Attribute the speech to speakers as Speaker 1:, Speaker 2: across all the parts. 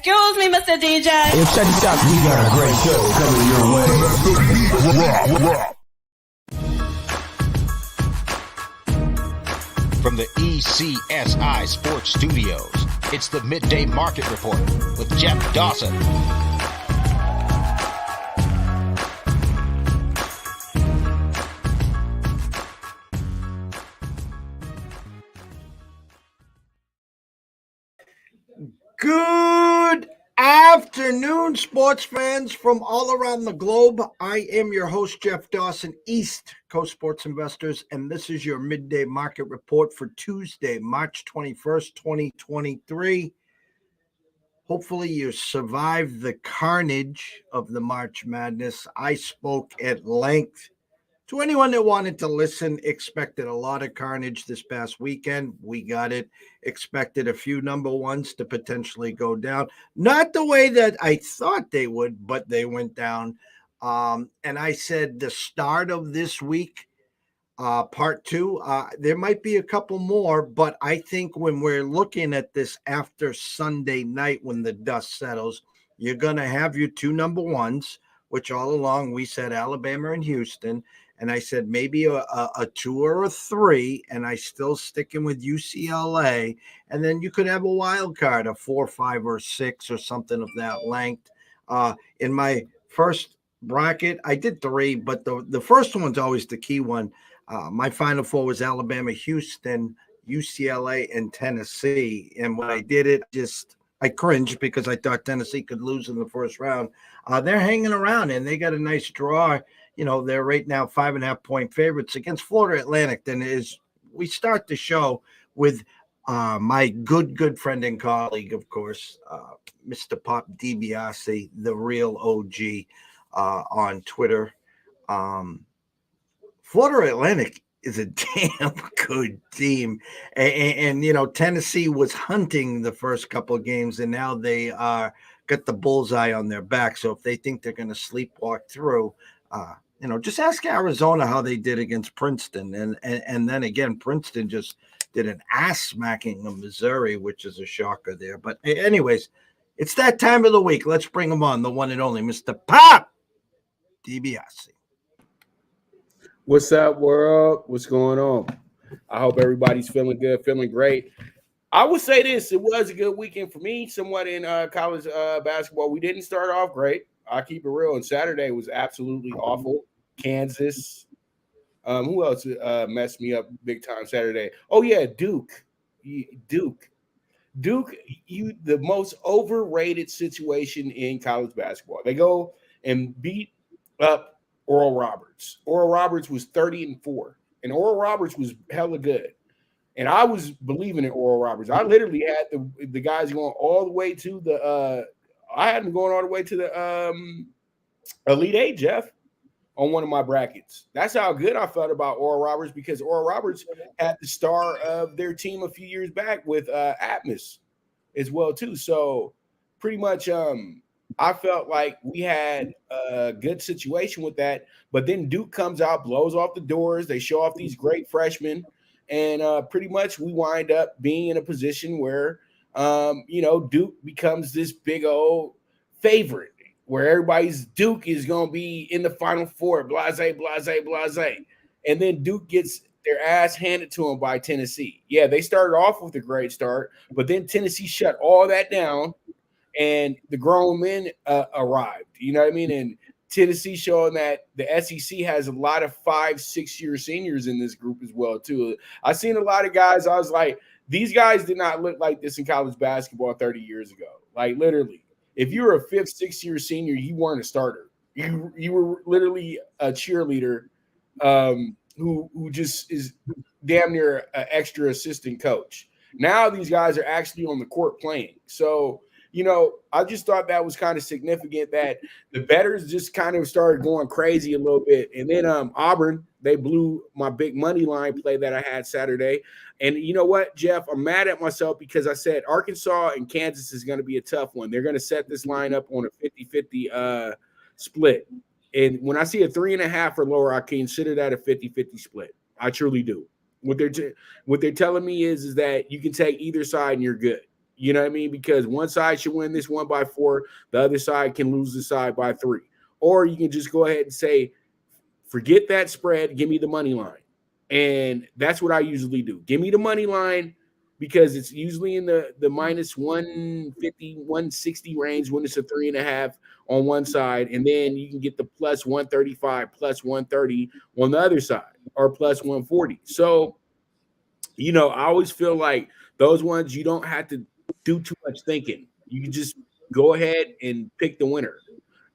Speaker 1: Excuse me, Mr. DJ.
Speaker 2: Hey, check this out. We got a great show coming your way.
Speaker 3: From the ECSI Sports Studios, it's the Midday Market Report with Jeff Dawson.
Speaker 4: Good afternoon, sports fans from all around the globe. I am your host, Jeff Dawson, East Coast Sports Investors, and this is your Midday Market Report for Tuesday, March 21st, 2023. Hopefully you survived the carnage of the March Madness. I spoke at length to anyone that wanted to listen. Expected a lot of carnage this past weekend. We got it. Expected a few number ones to potentially go down. Not the way that I thought they would, but they went down. And I said the start of this week, part two, there might be a couple more, but I think when we're looking at this after Sunday night, when the dust settles, you're going to have your two number ones, which all along we said Alabama and Houston. And I said maybe a two or a three, and I still sticking with UCLA. And then you could have a wild card, a 4, 5, or 6, or something of that length. In my first bracket, I did 3, but the first one's always the key one. My final 4 was Alabama, Houston, UCLA, and Tennessee. And when I did it, I cringed because I thought Tennessee could lose in the first round. They're hanging around, and they got a nice draw. You know, they're right now 5.5-point favorites against Florida Atlantic. Then we start the show with my good friend and colleague, of course, Mr. Pop Dibiase, the real OG on Twitter. Florida Atlantic is a damn good team. And you know, Tennessee was hunting the first couple of games, and now they got the bullseye on their back. So if they think they're going to sleepwalk through, you know, just ask Arizona how they did against Princeton. And then again, Princeton just did an ass smacking of Missouri, which is a shocker there. But anyways, it's that time of the week. Let's bring him on, the one and only Mr. Pop Dibiase.
Speaker 5: What's up, world? What's going on? I hope everybody's feeling good, feeling great. I would say this. It was a good weekend for me, somewhat in college basketball. We didn't start off great. I'll keep it real. And Saturday was absolutely awful. Kansas. Who else messed me up big time Saturday? Oh, yeah, Duke. Duke, the most overrated situation in college basketball. They go and beat up Oral Roberts. Oral Roberts was 30-4, and Oral Roberts was hella good. And I was believing in Oral Roberts. I literally had the guys going all the way to the I had them going all the way to the Elite Eight, Jeff, on one of my brackets. That's how good I felt about Oral Roberts, because Oral Roberts had the star of their team a few years back with Atmos as well, too. So pretty much I felt like we had a good situation with that. But then Duke comes out, blows off the doors. They show off these great freshmen. And pretty much we wind up being in a position where, you know, Duke becomes this big old favorite where everybody's Duke is going to be in the Final Four, blase. And then Duke gets their ass handed to them by Tennessee. Yeah, they started off with a great start, but then Tennessee shut all that down, and the grown men arrived. You know what I mean? And Tennessee showing that the SEC has a lot of 5-6-year seniors in this group as well, too. I've seen a lot of guys. I was like, these guys did not look like this in college basketball 30 years ago. Like, literally, if you were a 5th, 6th-year senior, you weren't a starter. You were literally a cheerleader who just is damn near an extra assistant coach. Now these guys are actually on the court playing. So, you know, I just thought that was kind of significant that the bettors just kind of started going crazy a little bit. And then Auburn, they blew my big money line play that I had Saturday. And you know what, Jeff, I'm mad at myself because I said Arkansas and Kansas is going to be a tough one. They're going to set this line up on a 50-50 split. And when I see a 3.5 or lower, I consider that a 50-50 split. I truly do. What they're telling me is that you can take either side and you're good. You know what I mean? Because one side should win this one by 4, the other side can lose the side by 3. Or you can just go ahead and say, forget that spread, give me the money line. And that's what I usually do. Give me the money line because it's usually in the minus 150, 160 range when it's a 3.5 on one side. And then you can get the plus 135, plus 130 on the other side, or plus 140. So, you know, I always feel like those ones you don't have to do too much thinking. You can just go ahead and pick the winner.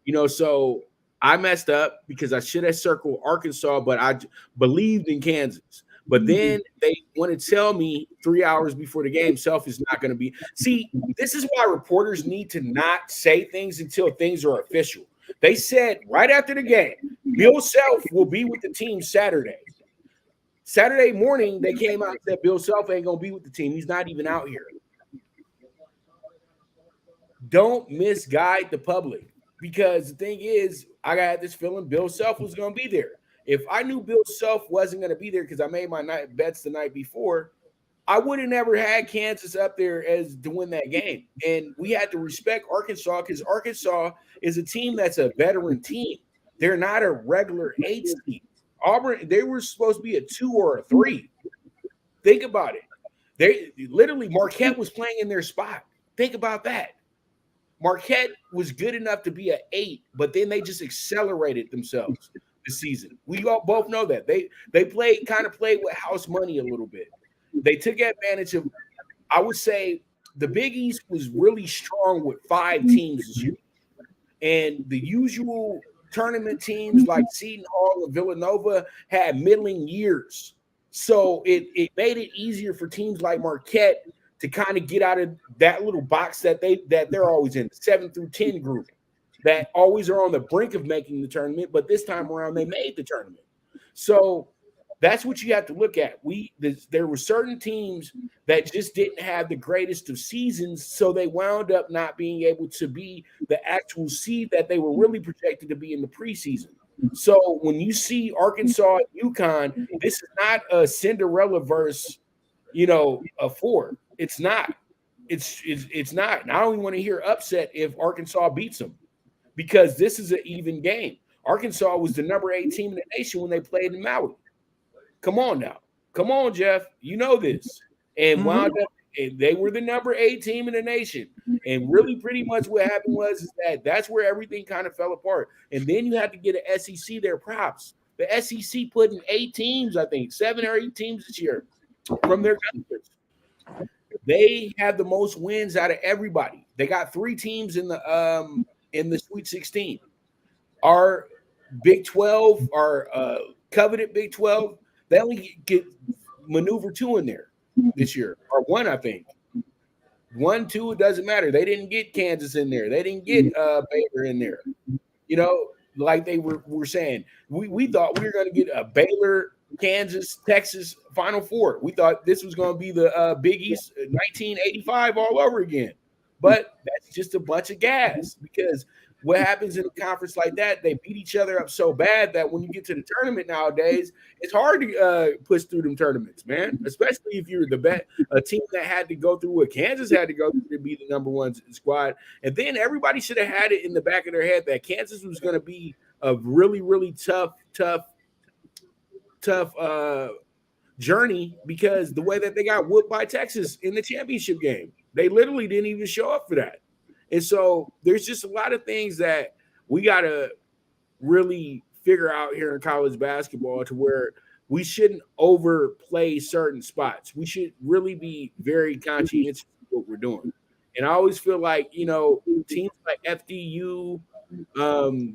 Speaker 5: You know, so I messed up because I should have circled Arkansas, but I believed in Kansas. But then they want to tell me 3 hours before the game, Self is not going to be. See, this is why reporters need to not say things until things are official. They said right after the game, Bill Self will be with the team Saturday. Saturday morning, they came out and said Bill Self ain't going to be with the team. He's not even out here. Don't misguide the public. Because the thing is, I got this feeling Bill Self was going to be there. If I knew Bill Self wasn't going to be there because I made my bets the night before, I would have never had Kansas up there as to win that game. And we had to respect Arkansas because Arkansas is a team that's a veteran team. They're not a regular 8 team. Auburn, they were supposed to be a 2 or a 3. Think about it. They literally, Marquette was playing in their spot. Think about that. Marquette was good enough to be an 8, but then they just accelerated themselves this season. We all both know that. They played with house money a little bit. They took advantage of, I would say, the Big East was really strong with 5 teams this year. And the usual tournament teams like Seton Hall and Villanova had middling years. So it made it easier for teams like Marquette to kind of get out of that little box that they're always in, the 7 through 10 group, that always are on the brink of making the tournament, but this time around they made the tournament. So that's what you have to look at. There were certain teams that just didn't have the greatest of seasons, so they wound up not being able to be the actual seed that they were really projected to be in the preseason. So when you see Arkansas and UConn, this is not a Cinderella verse, a 4. It's not. It's not. And I don't even want to hear upset if Arkansas beats them because this is an even game. Arkansas was the number 8 team in the nation when they played in Maui. Come on now. Come on, Jeff. You know this. And wound up, and they were the number 8 team in the nation. And really pretty much what happened was that's where everything kind of fell apart. And then you have to get an SEC their props. The SEC put in 8 teams, I think, 7 or 8 teams this year from their conference. They have the most wins out of everybody. They got 3 teams in the Sweet 16. Our Big 12, our coveted Big 12, they only get maneuver 2 in there this year, or 1, I think. 1, 2, it doesn't matter. They didn't get Kansas in there. They didn't get Baylor in there. Like they were saying, we thought we were going to get a Baylor, Kansas, Texas Final Four. We thought this was going to be the Big East 1985 all over again. But that's just a bunch of gas because what happens in a conference like that, they beat each other up so bad that when you get to the tournament nowadays, it's hard to push through them tournaments, man, especially if you're a team that had to go through what Kansas had to go through to be the number 1 squad. And then everybody should have had it in the back of their head that Kansas was going to be a really, really tough journey because the way that they got whooped by Texas in the championship game. They literally didn't even show up for that. And so there's just a lot of things that we got to really figure out here in college basketball to where we shouldn't overplay certain spots. We should really be very conscientious of what we're doing. And I always feel like, teams like FDU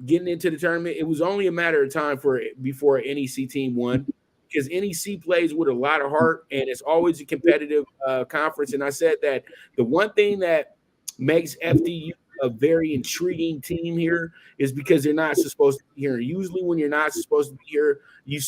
Speaker 5: getting into the tournament, it was only a matter of time before an NEC team won because NEC plays with a lot of heart and it's always a competitive conference. And I said that the one thing that makes FDU a very intriguing team here is because they're not supposed to be here. Usually when you're not supposed to be here, you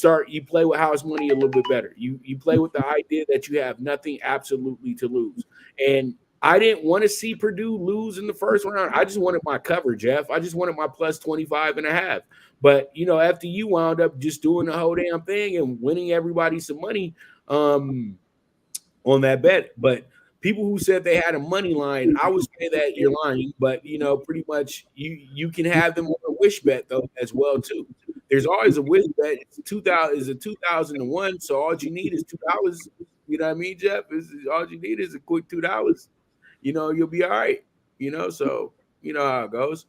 Speaker 5: play with house money a little bit better. You play with the idea that you have nothing absolutely to lose. And I didn't want to see Purdue lose in the first round. I just wanted my cover, Jeff. I just wanted my plus 25.5. But, FDU wound up just doing the whole damn thing and winning everybody some money on that bet. But People who said they had a money line, I would say that you're lying, but pretty much you can have them on a wish bet though as well too. There's always a wish bet. It's 2000 is a 2001, so all you need is $2. You know what I mean, Jeff? All you need is a quick $2. You'll be all right. So you know how it goes.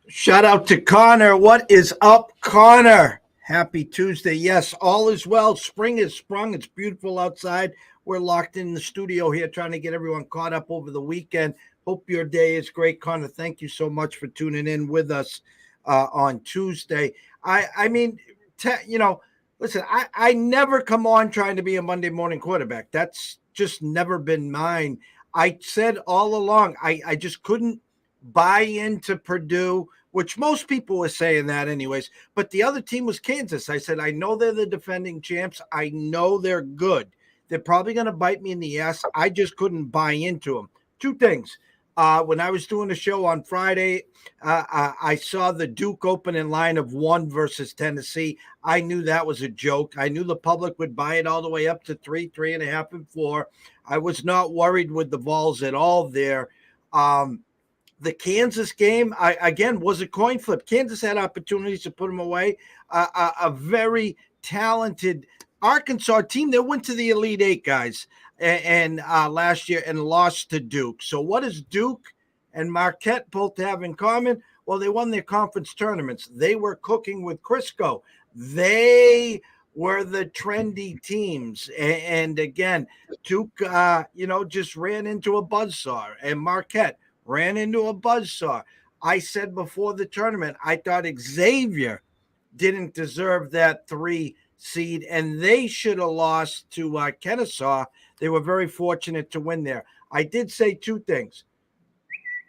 Speaker 4: Shout out to Connor. What is up, Connor? Happy Tuesday. Yes, all is well. Spring has sprung. It's beautiful outside. We're locked in the studio here trying to get everyone caught up over the weekend. Hope your day is great, Connor. Thank you so much for tuning in with us on Tuesday. I mean, listen, I never come on trying to be a Monday morning quarterback. That's just never been mine. I said all along, I just couldn't buy into Purdue, which most people were saying that anyways. But the other team was Kansas. I said, I know they're the defending champs. I know they're good. They're probably going to bite me in the ass. I just couldn't buy into them. Two things. When I was doing a show on Friday, I saw the Duke opening line of 1 versus Tennessee. I knew that was a joke. I knew the public would buy it all the way up to 3, 3.5, and 4. I was not worried with the Vols at all there. The Kansas game, again, was a coin flip. Kansas had opportunities to put them away. A very talented Arkansas team that went to the Elite Eight, guys, and last year and lost to Duke. So what does Duke and Marquette both have in common? Well, they won their conference tournaments. They were cooking with Crisco. They were the trendy teams. And again, Duke, just ran into a buzzsaw, and Marquette ran into a buzzsaw. I said before the tournament, I thought Xavier didn't deserve that 3 seed, and they should have lost to Kennesaw. They were very fortunate to win there. I did say 2 things.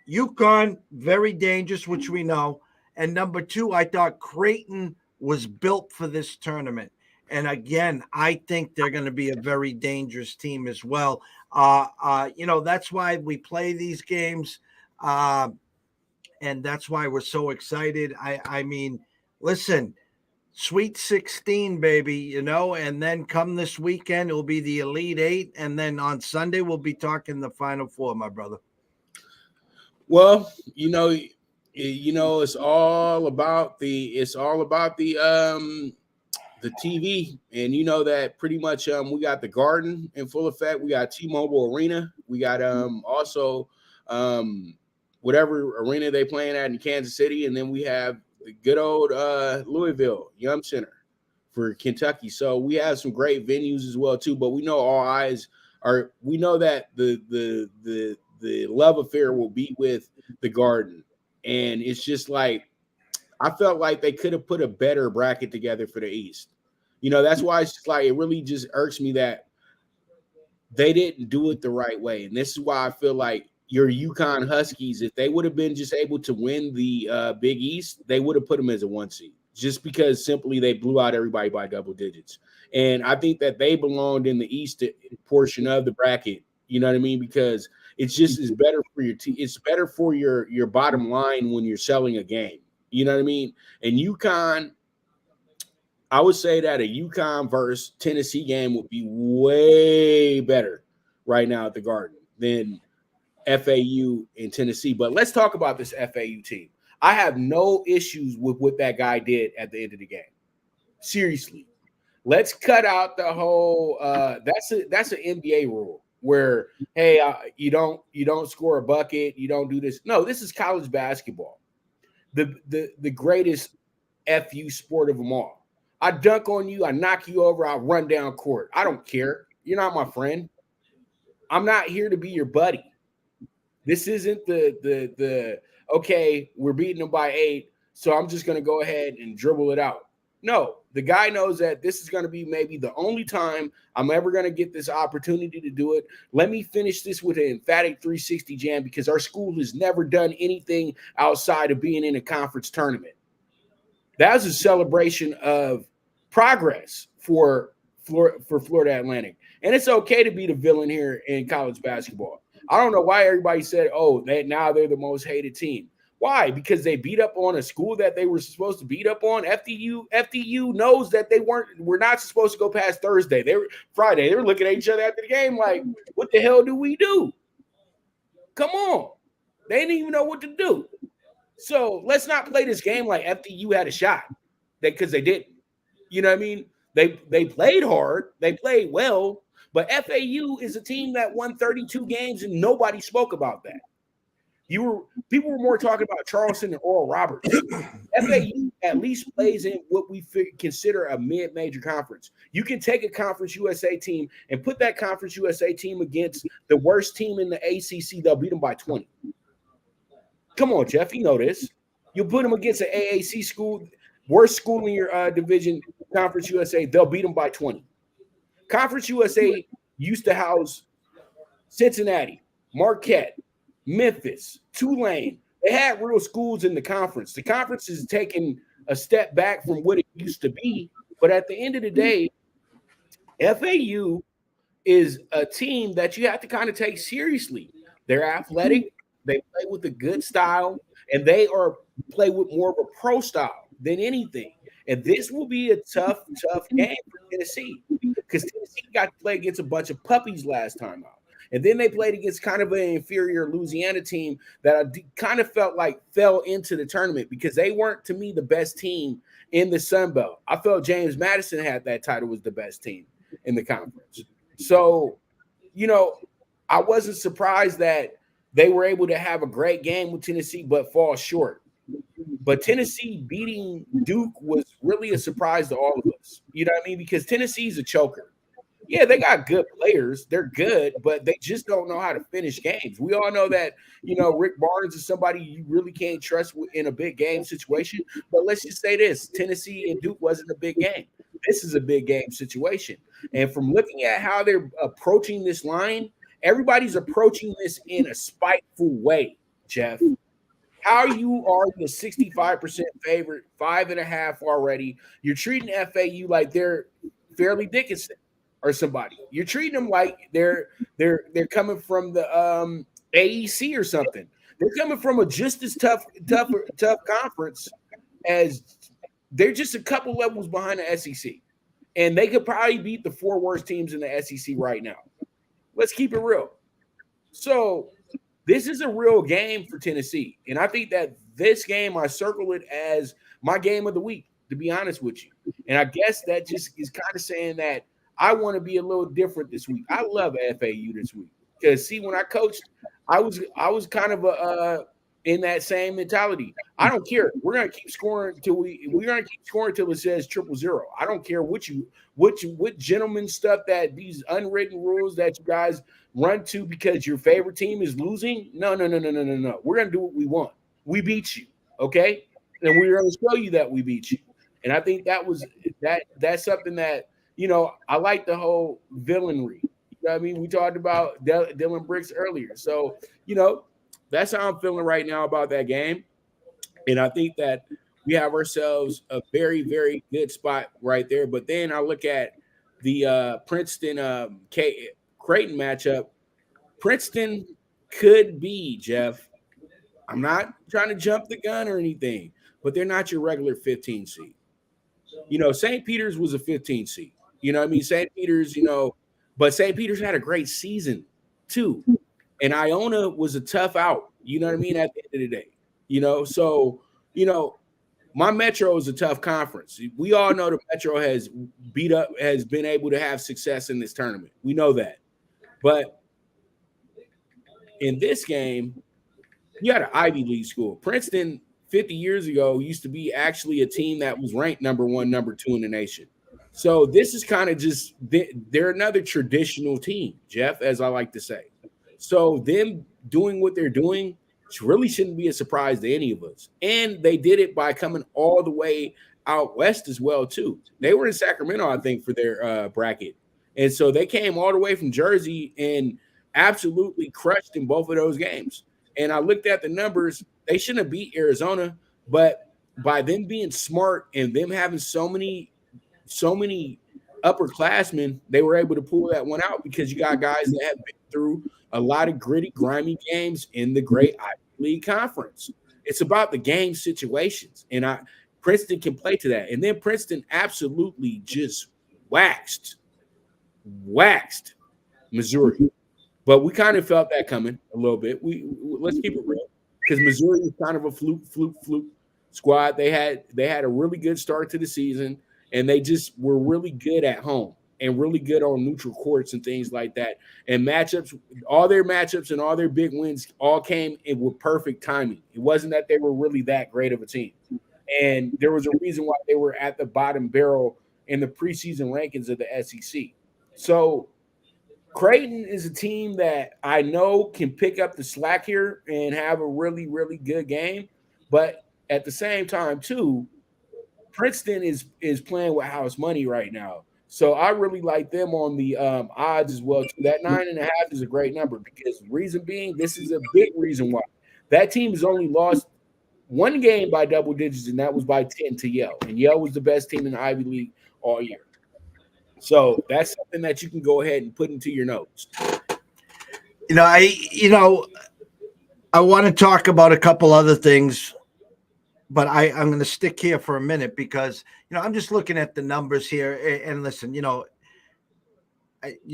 Speaker 4: UConn, very dangerous, which we know. And number 2, I thought Creighton was built for this tournament. And again, I think they're going to be a very dangerous team as well. That's why we play these games. And that's why we're so excited. I mean, listen, Sweet 16, baby, and then come this weekend, it'll be the Elite Eight. And then on Sunday, we'll be talking the Final Four, my brother.
Speaker 5: Well, it's all about the TV, and that pretty much we got the Garden in full effect. We got T-Mobile Arena. We got also whatever arena they playing at in Kansas City, and then we have the good old Louisville Yum Center for Kentucky. So we have some great venues as well too. But we know all eyes are. We know that the love affair will be with the Garden, and it's just like I felt like they could have put a better bracket together for the East. That's why it's just like it really just irks me that they didn't do it the right way, and this is why I feel like your UConn Huskies, if they would have been just able to win the Big East, they would have put them as a 1 seed just because simply they blew out everybody by double digits. And I think that they belonged in the East portion of the bracket. You know what I mean? Because it's better for your team. It's better for your bottom line when you're selling a game. You know what I mean? And UConn, I would say that a UConn versus Tennessee game would be way better right now at the Garden than FAU in Tennessee. But let's talk about this FAU team. I have no issues with what that guy did at the end of the game. Seriously. Let's cut out the whole that's an NBA rule where hey, you don't score a bucket, you don't do this. No, this is college basketball. The greatest FU sport of them all. I dunk on you, I knock you over, I run down court. I don't care. You're not my friend. I'm not here to be your buddy. This isn't the okay, we're beating them by 8, so I'm just going to go ahead and dribble it out. No, the guy knows that this is going to be maybe the only time I'm ever going to get this opportunity to do it. Let me finish this with an emphatic 360 jam because our school has never done anything outside of being in a conference tournament. That was a celebration of progress for Florida Atlantic. And it's okay to be the villain here in college basketball. I don't know why everybody said, oh, now they're the most hated team. Why? Because they beat up on a school that they were supposed to beat up on. FDU knows that we're not supposed to go past Thursday. Friday. They were looking at each other after the game like, what the hell do we do? Come on. They didn't even know what to do. So let's not play this game like FDU had a shot. Because they didn't. You know what I mean? They played hard, they played well, but FAU is a team that won 32 games and nobody spoke about that. People were more talking about Charleston and Oral Roberts. FAU at least plays in what we consider a mid-major conference. You can take a Conference USA team and put that Conference USA team against the worst team in the ACC. They'll beat them by 20. Come on, Jeff, you know this. You put them against an AAC school, worst school in your division, Conference USA, they'll beat them by 20. Conference USA used to house Cincinnati, Marquette, Memphis, Tulane. They had real schools in the conference. The conference is taking a step back from what it used to be. But at the end of the day, FAU is a team that you have to kind of take seriously. They're athletic. They play with a good style, and they play with more of a pro style than anything. And this will be a tough game for Tennessee because Tennessee got to play against a bunch of puppies last time out. And then they played against kind of an inferior Louisiana team that I kind of felt like fell into the tournament because they weren't, to me, the best team in the Sun Belt. I felt James Madison had that title was the best team in the conference. So, I wasn't surprised that they were able to have a great game with Tennessee but fall short. But Tennessee beating Duke was really a surprise to all of us. You know what I mean? Because Tennessee's a choker. Yeah, they got good players. They're good, but they just don't know how to finish games. We all know that, Rick Barnes is somebody you really can't trust in a big game situation. But let's just say this. Tennessee and Duke wasn't a big game. This is a big game situation. And from looking at how they're approaching this line, everybody's approaching this in a spiteful way, Jeff. How you are the 65% favorite, 5.5 already. You're treating FAU like they're Fairleigh Dickinson or somebody. You're treating them like they're coming from the AEC or something. They're coming from a just as tough conference as they're just a couple levels behind the SEC. And they could probably beat the 4 worst teams in the SEC right now. Let's keep it real. So this is a real game for Tennessee. And I think that this game, I circle it as my game of the week, to be honest with you. And I guess that just is kind of saying that I want to be a little different this week. I love FAU this week. Because, see, when I coached, I was kind of in that same mentality. I don't care. We're gonna keep scoring until it says 000. I don't care what gentleman stuff that these unwritten rules that you guys run to because your favorite team is losing. No. We're gonna do what we want. We beat you, okay? And we're gonna show you that we beat you. And I think that's something that I like the whole villainry. You know what I mean? We talked about Dylan Brooks earlier, so that's how I'm feeling right now about that game. And I think that we have ourselves a very, very good spot right there. But then I look at the Princeton Creighton matchup. Princeton could be, Jeff. I'm not trying to jump the gun or anything, but they're not your regular 15 seed. St. Peter's was a 15 seed. You know what I mean? St. Peter's, but St. Peter's had a great season too. And Iona was a tough out, you know what I mean, at the end of the day. So, my Metro is a tough conference. We all know the Metro has been able to have success in this tournament. We know that. But in this game, you had an Ivy League school. Princeton, 50 years ago, used to be actually a team that was ranked number 1, number 2 in the nation. So this is kind of just they're another traditional team, Jeff, as I like to say. So them doing what they're doing really shouldn't be a surprise to any of us. And they did it by coming all the way out west as well, too. They were in Sacramento, I think, for their bracket. And so they came all the way from Jersey and absolutely crushed in both of those games. And I looked at the numbers. They shouldn't have beat Arizona, but by them being smart and them having so many upperclassmen, they were able to pull that one out because you got guys that have been through a lot of gritty, grimy games in the great Ivy League Conference. It's about the game situations, and Princeton can play to that. And then Princeton absolutely just waxed Missouri. But we kind of felt that coming a little bit. We let's keep it real, because Missouri is kind of a fluke squad. They had a really good start to the season, and they just were really good at home and really good on neutral courts and things like that. And matchups, all their matchups and all their big wins all came in with perfect timing. It wasn't that they were really that great of a team. And there was a reason why they were at the bottom barrel in the preseason rankings of the SEC. So Creighton is a team that I know can pick up the slack here and have a really, really good game. But at the same time, too, Princeton is playing with house money right now. So I really like them on the odds as well, too. That 9.5 is a great number, because reason being, this is a big reason why. That team has only lost one game by double digits, and that was by 10 to Yale. And Yale was the best team in the Ivy League all year. So that's something that you can go ahead and put into your notes.
Speaker 4: I want to talk about a couple other things, but I'm going to stick here for a minute because, I'm just looking at the numbers here. And listen, you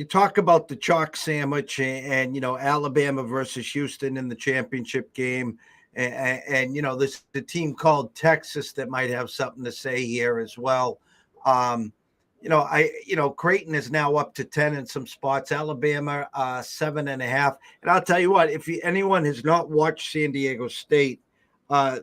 Speaker 4: talk about the chalk sandwich and Alabama versus Houston in the championship game. And this the team called Texas that might have something to say here as well. Creighton is now up to 10 in some spots. Alabama 7.5. And I'll tell you what, if anyone has not watched San Diego State,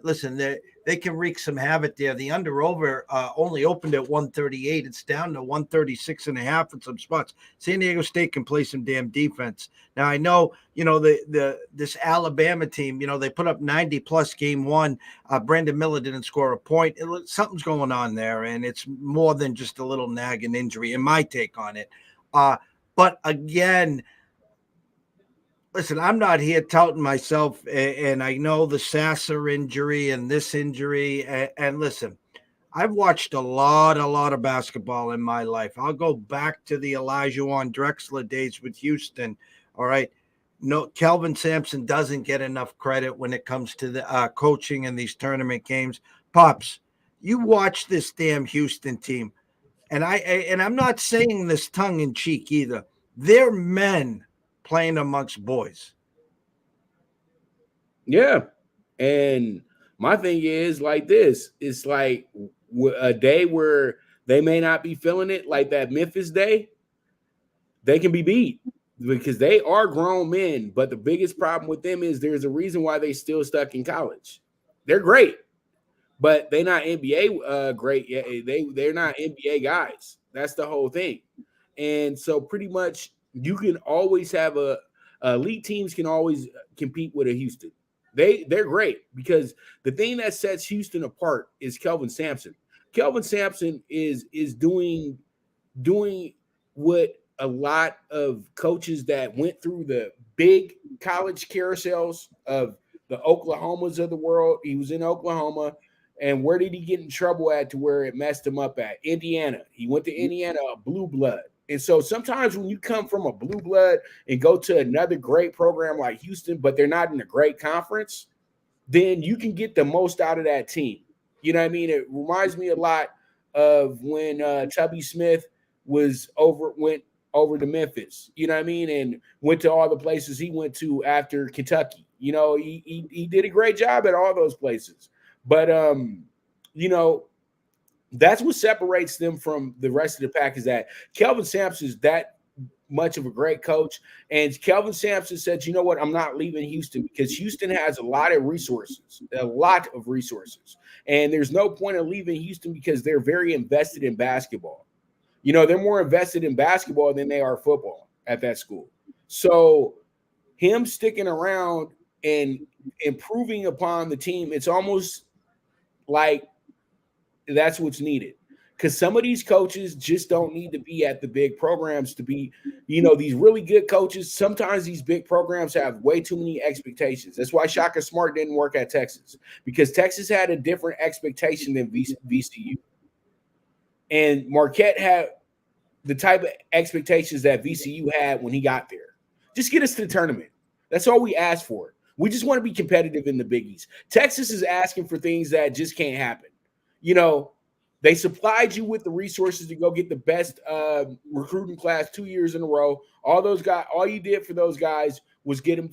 Speaker 4: listen, they can wreak some havoc there. The under-over only opened at 138. It's down to 136.5 in some spots. San Diego State can play some damn defense. Now, I know, this Alabama team, they put up 90-plus game one. Brandon Miller didn't score a point. Something's going on there, and it's more than just a little nagging injury, in my take on it. But again, listen, I'm not here touting myself, and I know the Sasser injury and this injury. And listen, I've watched a lot of basketball in my life. I'll go back to the Elijah Drexler days with Houston. All right. No, Kelvin Sampson doesn't get enough credit when it comes to the coaching in these tournament games. Pops, you watch this damn Houston team, and I'm not saying this tongue in cheek either. They're men playing amongst boys.
Speaker 5: Yeah. And my thing is like this. It's like a day where they may not be feeling it, like that Memphis day. They can be beat because they are grown men. But the biggest problem with them is there's a reason why they still stuck in college. They're great, but they're not NBA great. They're not NBA guys. That's the whole thing. And so pretty much you can always have elite teams can always compete with a Houston. They're great because the thing that sets Houston apart is Kelvin Sampson. Kelvin Sampson is doing what a lot of coaches that went through the big college carousels of the Oklahomas of the world. He was in Oklahoma. And where did he get in trouble at to where it messed him up at? Indiana. He went to Indiana, a blue blood. And so sometimes when you come from a blue blood and go to another great program like Houston, but they're not in a great conference, then you can get the most out of that team. You know what I mean? It reminds me a lot of when Tubby Smith went over to Memphis, you know what I mean? And went to all the places he went to after Kentucky. He did a great job at all those places. But, that's what separates them from the rest of the pack, is that Kelvin Sampson is that much of a great coach. And Kelvin Sampson said, you know what, I'm not leaving Houston because Houston has a lot of resources. And there's no point in leaving Houston because they're very invested in basketball. They're more invested in basketball than they are football at that school. So him sticking around and improving upon the team, it's almost like that's what's needed, because some of these coaches just don't need to be at the big programs to be, these really good coaches. Sometimes these big programs have way too many expectations. That's why Shaka Smart didn't work at Texas, because Texas had a different expectation than VCU. And Marquette had the type of expectations that VCU had when he got there. Just get us to the tournament. That's all we asked for. We just want to be competitive in the Big East. Texas is asking for things that just can't happen. You know, they supplied you with the resources to go get the best recruiting class 2 years in a row. All those guys, all you did for those guys was get them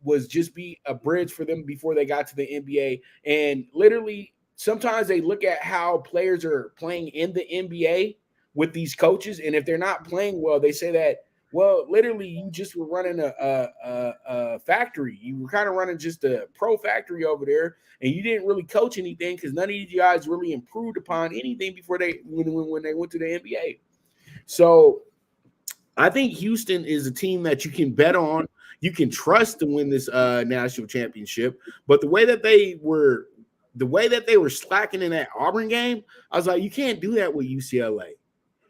Speaker 5: was just be a bridge for them before they got to the NBA. And literally, sometimes they look at how players are playing in the NBA with these coaches, and if they're not playing well, they say that, well, literally, you just were running a factory. You were kind of running just a pro factory over there, and you didn't really coach anything because none of you guys really improved upon anything before when they went to the NBA. So I think Houston is a team that you can bet on. You can trust to win this national championship. But the way that they were slacking in that Auburn game, I was like, you can't do that with UCLA.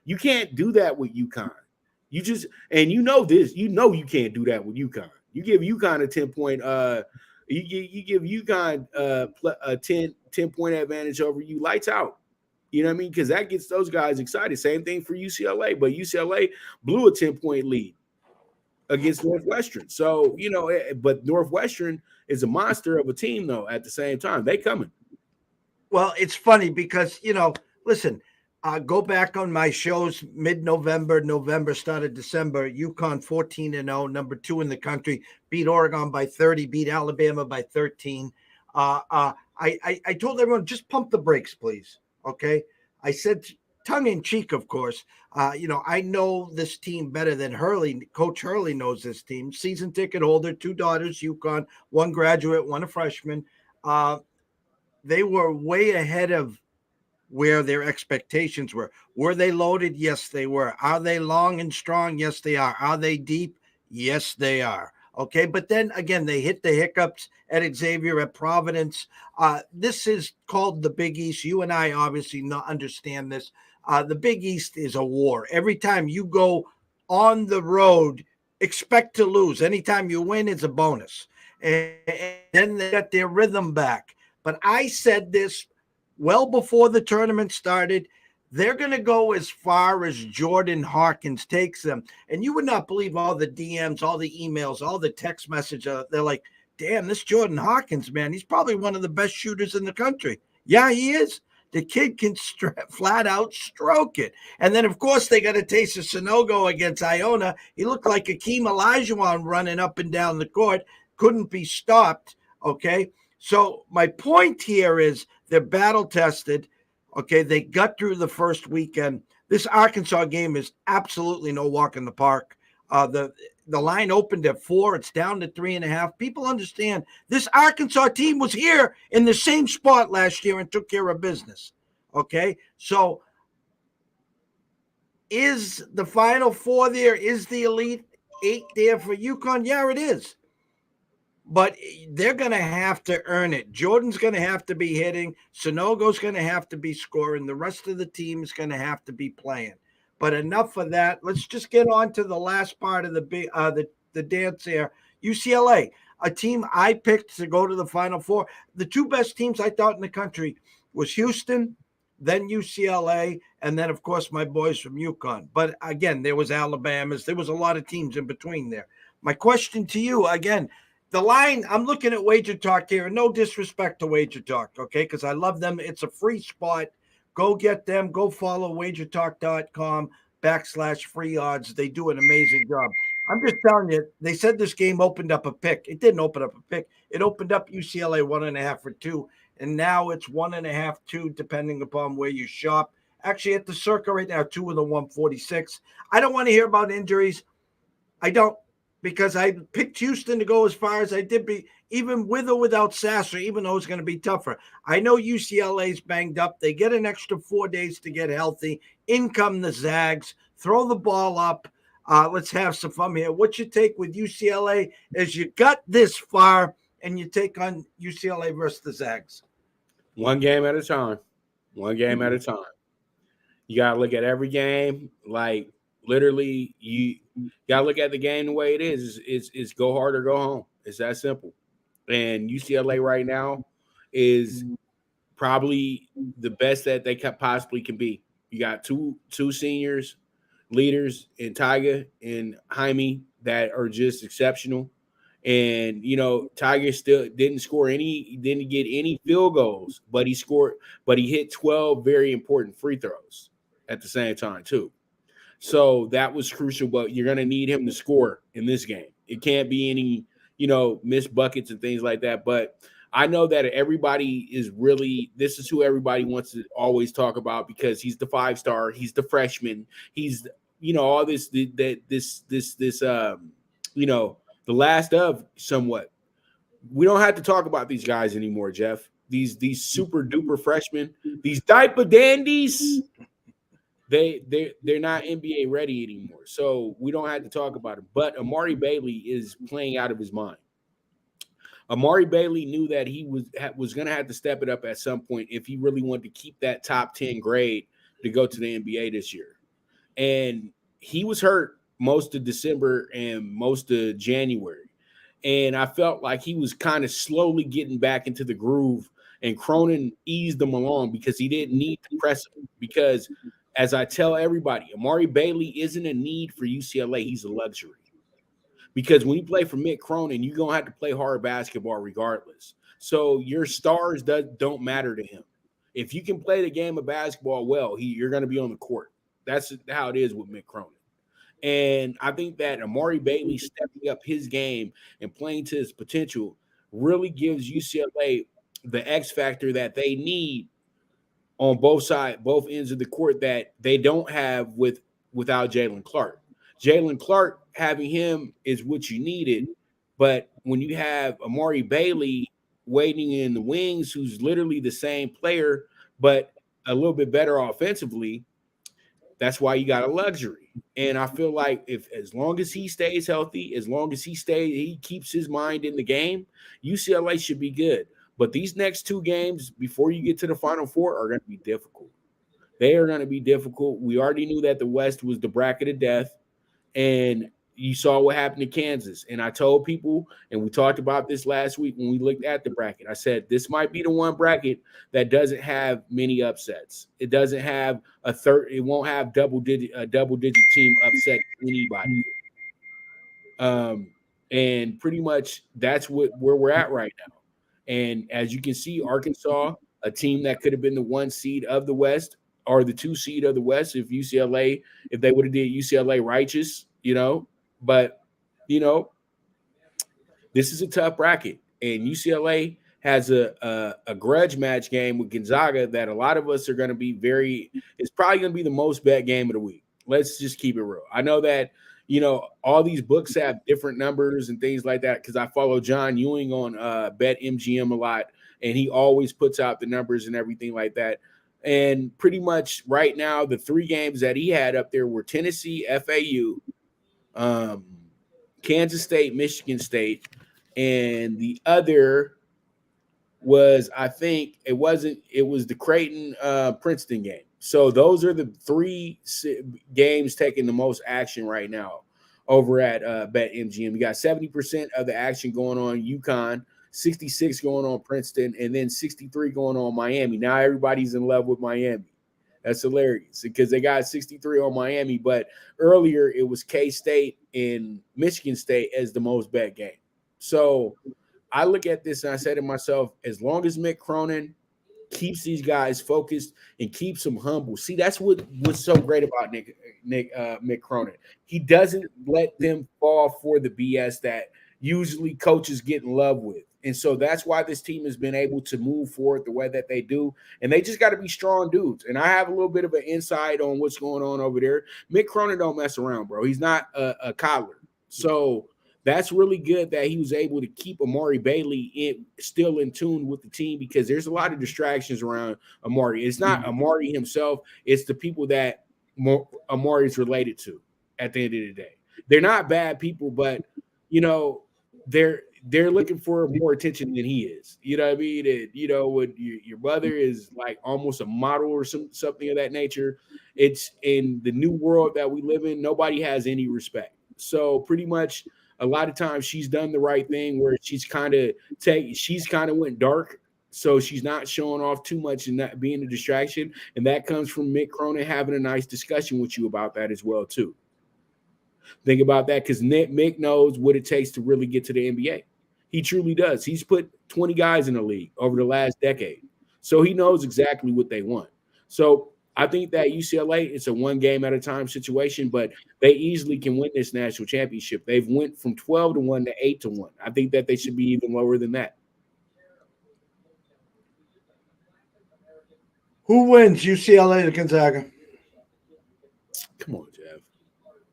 Speaker 5: You can't do that with UConn. You just, and you know this, you can't do that with UConn. You give UConn a 10-point, you give UConn a 10-point advantage over you, lights out. You know what I mean? Because that gets those guys excited. Same thing for UCLA, but UCLA blew a 10-point lead against Northwestern. So, you know, but Northwestern is a monster of a team, though, at the same time. They coming.
Speaker 4: Well, it's funny because, you know, listen, go back on my shows mid-November, November, started December. UConn 14-0, number 2 in the country, beat Oregon by 30, beat Alabama by 13. I told everyone, just pump the brakes, please. Okay. I said, tongue in cheek, of course. You know, I know this team better than Hurley. Coach Hurley knows this team. Season ticket holder, 2 daughters, UConn, 1 graduate, 1 a freshman. They were way ahead of where their expectations were. Were they loaded? Yes, they were. Are they long and strong? Yes, they are. Are they deep? Yes, they are. Okay, but then again, they hit the hiccups at Xavier, at Providence. This is called the Big East. You and I obviously not understand this. The Big East is a war. Every time you go on the road, expect to lose. Anytime you win, it's a bonus. And then they got their rhythm back. But I said this well before the tournament started. They're going to go as far as Jordan Hawkins takes them. And you would not believe all the DMs, all the emails, all the text messages. They're like, damn, this Jordan Hawkins, man, he's probably one of the best shooters in the country. Yeah, he is. The kid can flat out stroke it. And then, of course, they got a taste of Sonogo against Iona. He looked like Akeem Olajuwon running up and down the court. Couldn't be stopped, okay? So my point here is they're battle tested. Okay, they got through the first weekend. This Arkansas game is absolutely no walk in the park. The line opened at 4. It's down to 3.5. People understand this Arkansas team was here in the same spot last year and took care of business. Okay, so is the Final Four there? Is the Elite 8 there for UConn? Yeah, it is. But they're going to have to earn it. Jordan's going to have to be hitting. Sonogo's going to have to be scoring. The rest of the team is going to have to be playing. But enough of that. Let's just get on to the last part of the dance here. UCLA, a team I picked to go to the Final Four. The 2 best teams I thought in the country was Houston, then UCLA, and then, of course, my boys from UConn. But, again, there was Alabama's. There was a lot of teams in between there. My question to you, again, the line, I'm looking at Wager Talk here, and no disrespect to Wager Talk, okay, because I love them. It's a free spot. Go get them. Go follow wagertalk.com/free odds. They do an amazing job. I'm just telling you, they said this game opened up a pick. It didn't open up a pick. It opened up UCLA 1.5 for 2, and now it's 1.5, 2, depending upon where you shop. Actually, at the Circa right now, 2 with a 146. I don't want to hear about injuries. I don't. Because I picked Houston to go as far as I did, even with or without Sasser, even though it's going to be tougher. I know UCLA's banged up. They get an extra 4 days to get healthy. In come the Zags. Throw the ball up. Let's have some fun here. What's your take with UCLA as you got this far and you take on UCLA versus the Zags?
Speaker 5: One game at a time. One game at a time. You got to look at every game like literally you gotta look at the game the way it is. It's go hard or go home. It's that simple. And UCLA right now is probably the best that they possibly can be. You got two seniors, leaders in Tyga and Jaime that are just exceptional. And Tiger still didn't get any field goals, but he hit 12 very important free throws at the same time too. So that was crucial, but you're going to need him to score in this game. It can't be any, missed buckets and things like that. But I know that this is who everybody wants to always talk about because he's the 5-star, he's the freshman, he's, all this, the last of somewhat. We don't have to talk about these guys anymore, Jeff. These super duper freshmen, these diaper dandies, they're not NBA ready anymore. So we don't have to talk about it. But Amari Bailey is playing out of his mind. Amari Bailey knew that he was going to have to step it up at some point if he really wanted to keep that top 10 grade to go to the NBA this year. And he was hurt most of December and most of January. And I felt like he was kind of slowly getting back into the groove, and Cronin eased him along because he didn't need to press him. Because as I tell everybody, Amari Bailey isn't a need for UCLA. He's a luxury. Because when you play for Mick Cronin, you're going to have to play hard basketball regardless. So your stars don't matter to him. If you can play the game of basketball well, you're going to be on the court. That's how it is with Mick Cronin. And I think that Amari Bailey stepping up his game and playing to his potential really gives UCLA the X factor that they need on both ends of the court that they don't have without Jalen Clark. Jalen Clark, having him is what you needed. But when you have Amari Bailey waiting in the wings, who's literally the same player, but a little bit better offensively, that's why you got a luxury. And I feel like as long as he stays healthy, as long as he keeps his mind in the game, UCLA should be good. But these next 2 games before you get to the Final Four are going to be difficult. They are going to be difficult. We already knew that the West was the bracket of death. And you saw what happened to Kansas. And I told people, and we talked about this last week when we looked at the bracket, I said, this might be the one bracket that doesn't have many upsets. It doesn't have it won't have a double digit team upset anybody here. And pretty much that's where we're at right now. And as you can see, Arkansas, a team that could have been the 1 seed of the West or the 2 seed of the West if they would have did UCLA righteous, but this is a tough bracket, and UCLA has a grudge match game with Gonzaga that a lot of us are going to be it's probably going to be the most bet game of the week. Let's just keep it real. I know that, all these books have different numbers and things like that because I follow John Ewing on BetMGM a lot, and he always puts out the numbers and everything like that. And pretty much right now, the 3 games that he had up there were Tennessee, FAU, Kansas State, Michigan State, and the other was, I think it was the Creighton Princeton game. So those are the 3 games taking the most action right now over at BetMGM. We got 70% of the action going on UConn, 66 going on Princeton, and then 63 going on Miami. Now everybody's in love with Miami. That's hilarious because they got 63 on Miami, but earlier it was K-State and Michigan State as the most bet game. So I look at this and I say to myself, as long as Mick Cronin keeps these guys focused and keeps them humble. See, that's what's so great about Mick Cronin. He doesn't let them fall for the BS that usually coaches get in love with. And so that's why this team has been able to move forward the way that they do. And they just got to be strong dudes. And I have a little bit of an insight on what's going on over there. Mick Cronin don't mess around, bro. He's not a coddler. So that's really good that he was able to keep Amari Bailey still in tune with the team because there's a lot of distractions around Amari. It's not Amari himself. It's the people that Amari is related to at the end of the day. They're not bad people, but, they're looking for more attention than he is. You know what I mean? And, when your mother is like almost a model or something of that nature, it's in the new world that we live in, nobody has any respect. So pretty much a lot of times she's done the right thing where she's kind of went dark. So she's not showing off too much and not being a distraction. And that comes from Mick Cronin having a nice discussion with you about that as well, too. Think about that, because Mick knows what it takes to really get to the NBA. He truly does. He's put 20 guys in the league over the last decade. So he knows exactly what they want. So I think that UCLA, it's a one game at a time situation, but they easily can win this national championship. They've went from 12-1 to 8-1. I think that they should be even lower than that.
Speaker 4: Who wins, UCLA or Gonzaga?
Speaker 5: Come on, Jeff.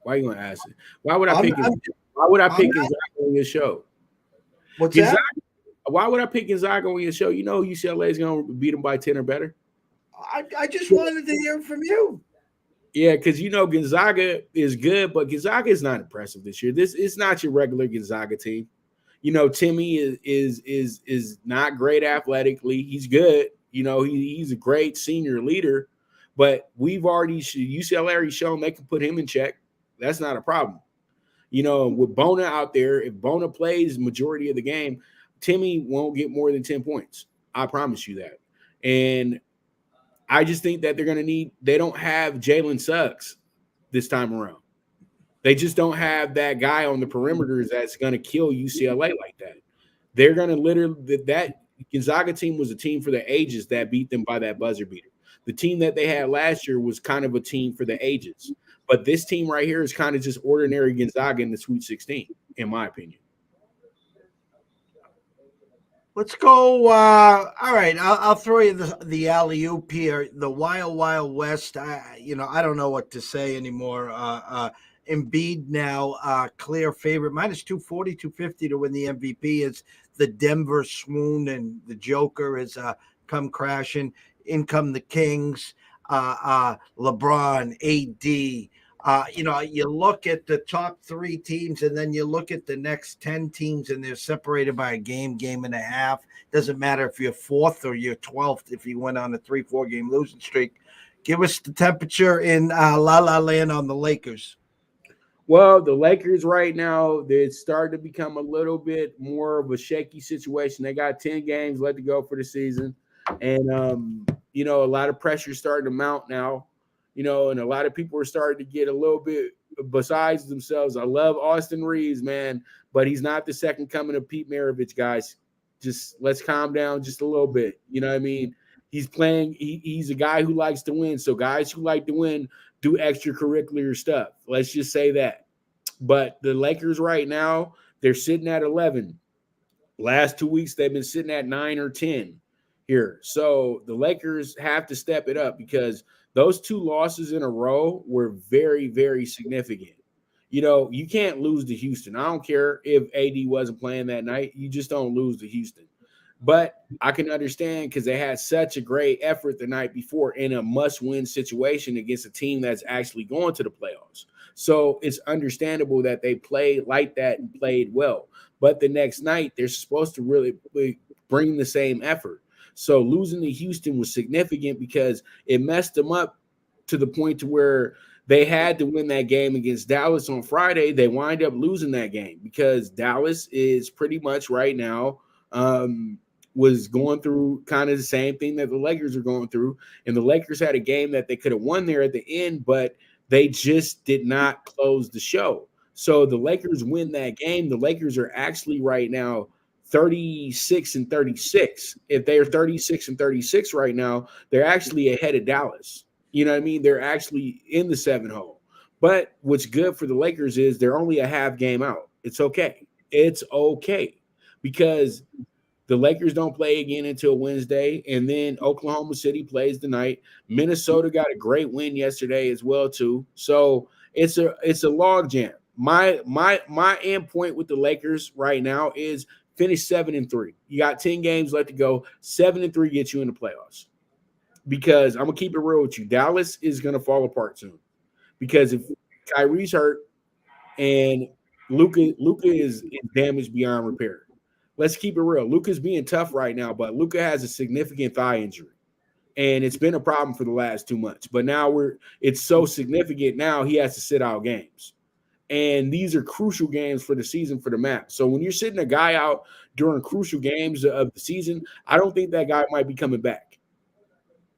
Speaker 5: Why are you gonna ask it? Why would I pick Gonzaga on your show?
Speaker 4: What's
Speaker 5: Gonzaga,
Speaker 4: that?
Speaker 5: why would I pick Gonzaga on your show? You know UCLA is gonna beat them by 10 or better.
Speaker 4: I just wanted to hear from you.
Speaker 5: Yeah, because you know Gonzaga is good, but Gonzaga is not impressive this year. This is not your regular Gonzaga team. You know, Timmy is not great athletically. He's good. You know, he's a great senior leader, but UCLA already shown they can put him in check. That's not a problem. You know, with Bona out there, if Bona plays majority of the game, Timmy won't get more than 10 points. I promise you that. And I just think that they don't have Jalen Suggs this time around. They just don't have that guy on the perimeters that's going to kill UCLA like that. They're going to that Gonzaga team was a team for the ages that beat them by that buzzer beater. The team that they had last year was kind of a team for the ages. But this team right here is kind of just ordinary Gonzaga in the Sweet 16, in my opinion.
Speaker 4: Let's go. All right, I'll throw you the alley-oop here. The Wild Wild West. I don't know what to say anymore. Embiid now clear favorite, minus 240, 250 to win the MVP. Is the Denver swoon, and the Joker has come crashing. In come the Kings, LeBron, AD. You look at the top 3 teams, and then you look at the next 10 teams, and they're separated by a game and a half. Doesn't matter if you're 4th or you're 12th if you went on a 3-4 game losing streak. Give us the temperature in La La Land on the Lakers.
Speaker 5: Well, the Lakers right now, they're starting to become a little bit more of a shaky situation. They got 10 games left to go for the season. And, a lot of pressure starting to mount now. And a lot of people are starting to get a little bit besides themselves. I love Austin Reeves, man, but he's not the second coming of Pete Maravich, guys. Just let's calm down just a little bit. You know what I mean? He's playing. He's a guy who likes to win. So guys who like to win do extracurricular stuff. Let's just say that. But the Lakers right now, they're sitting at 11. Last 2 weeks, they've been sitting at 9 or 10 here. So the Lakers have to step it up, because those 2 losses in a row were very, very significant. You can't lose to Houston. I don't care if AD wasn't playing that night. You just don't lose to Houston. But I can understand, because they had such a great effort the night before in a must-win situation against a team that's actually going to the playoffs. So it's understandable that they played like that and played well. But the next night, they're supposed to really bring the same effort. So losing to Houston was significant, because it messed them up to the point to where they had to win that game against Dallas on Friday. They wind up losing that game because Dallas is pretty much right now was going through kind of the same thing that the Lakers are going through. And the Lakers had a game that they could have won there at the end, but they just did not close the show. So the Lakers win that game. The Lakers are actually right now 36-36. If they are 36-36 right now, they're actually ahead of Dallas. You know what I mean? They're actually in the 7 hole. But what's good for the Lakers is they're only a half game out. It's okay. It's okay, because the Lakers don't play again until Wednesday, and then Oklahoma City plays tonight. Minnesota got a great win yesterday as well too. So it's a log jam. My end point with the Lakers right now is finish 7-3. You got 10 games left to go. 7-3 gets you in the playoffs. Because I'm gonna keep it real with you, Dallas is gonna fall apart soon. Because if Kyrie's hurt and Luka is damaged beyond repair. Let's keep it real. Luka's being tough right now, but Luka has a significant thigh injury. And it's been a problem for the last 2 months. But now it's so significant now he has to sit out games. And these are crucial games for the season for the map. So when you're sitting a guy out during crucial games of the season, I don't think that guy might be coming back.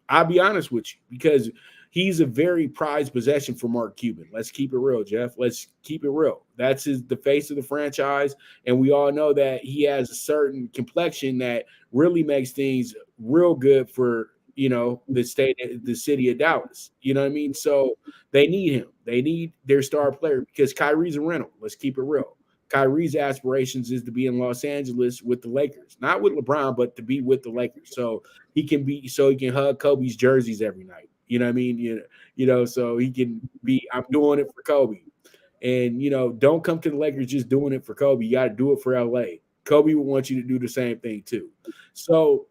Speaker 5: I'll be honest with you, because he's a very prized possession for Mark Cuban. Let's keep it real, Jeff. Let's keep it real. That's the face of the franchise, and we all know that he has a certain complexion that really makes things real good for the city of Dallas. You know what I mean? So they need him. They need their star player because Kyrie's a rental. Let's keep it real. Kyrie's aspirations is to be in Los Angeles with the Lakers, not with LeBron, but to be with the Lakers. So he can hug Kobe's jerseys every night. You know what I mean? So he can be, I'm doing it for Kobe. And, don't come to the Lakers just doing it for Kobe. You got to do it for LA. Kobe would want you to do the same thing too. So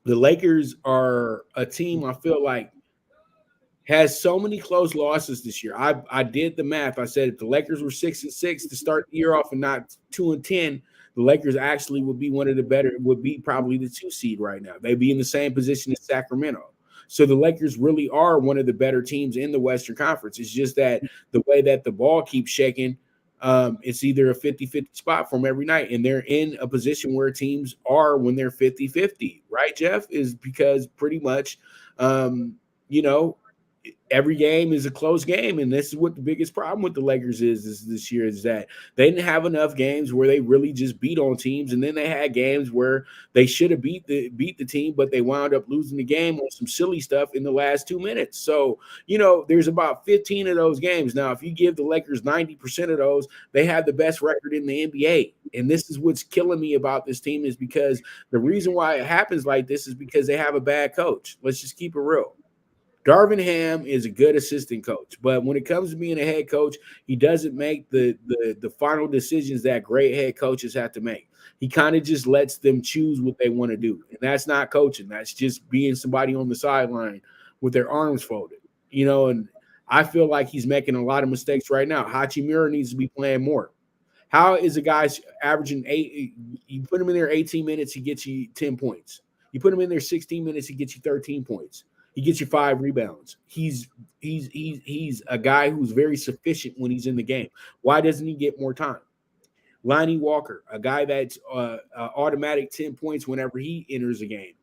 Speaker 5: the Lakers are a team I feel like has so many close losses this year. I did the math. I said if the Lakers were 6-6 to start the year off and not 2-10, the Lakers actually would be would be probably the 2 seed right now. They'd be in the same position as Sacramento. So the Lakers really are one of the better teams in the Western Conference. It's just that the way that the ball keeps shaking, it's either a 50-50 spot from every night. And they're in a position where teams are when they're 50-50, right, Jeff? Is because pretty much, every game is a close game, and this is what the biggest problem with the Lakers is this year is that they didn't have enough games where they really just beat on teams, and then they had games where they should have beat the team, but they wound up losing the game on some silly stuff in the last 2 minutes. So, there's about 15 of those games. Now, if you give the Lakers 90% of those, they have the best record in the NBA. And this is what's killing me about this team is because the reason why it happens like this is because they have a bad coach. Let's just keep it real. Darvin Ham is a good assistant coach, but when it comes to being a head coach, he doesn't make the final decisions that great head coaches have to make. He kind of just lets them choose what they want to do, and that's not coaching. That's just being somebody on the sideline with their arms folded, and I feel like he's making a lot of mistakes right now. Hachimura needs to be playing more. How is a guy averaging 8? You put him in there 18 minutes, he gets you 10 points. You put him in there 16 minutes, he gets you 13 points. He gets you 5 rebounds. He's a guy who's very sufficient when he's in the game. Why doesn't he get more time? Lonnie Walker, a guy that's automatic 10 points whenever he enters a game.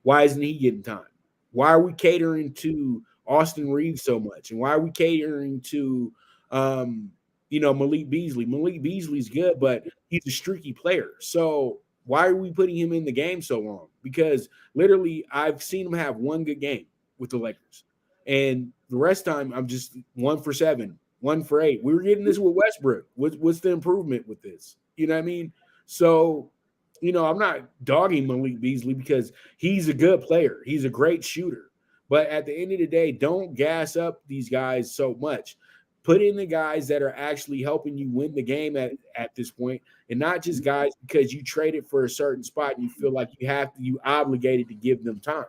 Speaker 5: Why isn't he getting time? Why are we catering to Austin Reeves so much? And why are we catering to Malik Beasley? Malik Beasley's good, but he's a streaky player. So why are we putting him in the game so long? Because literally I've seen him have one good game with the Lakers. And the rest of the time I'm just 1 for 7, 1 for 8. We were getting this with Westbrook. What's the improvement with this? You know what I mean? So, I'm not dogging Malik Beasley because he's a good player. He's a great shooter. But at the end of the day, don't gas up these guys so much. Put in the guys that are actually helping you win the game at this point, and not just guys because you traded for a certain spot and you feel like you obligated to give them time.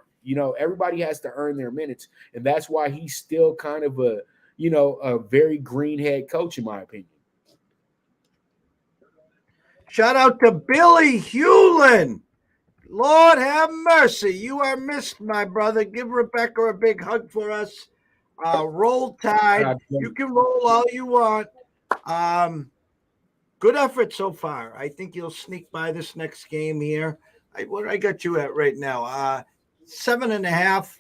Speaker 5: Everybody has to earn their minutes, and that's why he's still kind of a very green head coach, in my opinion.
Speaker 4: Shout out to Billy Hewlin. Lord have mercy. You are missed, my brother. Give Rebecca a big hug for us. Roll Tide. You can roll all you want. Good effort so far. I think you'll sneak by this next game here. What I got you at right now? 7.5.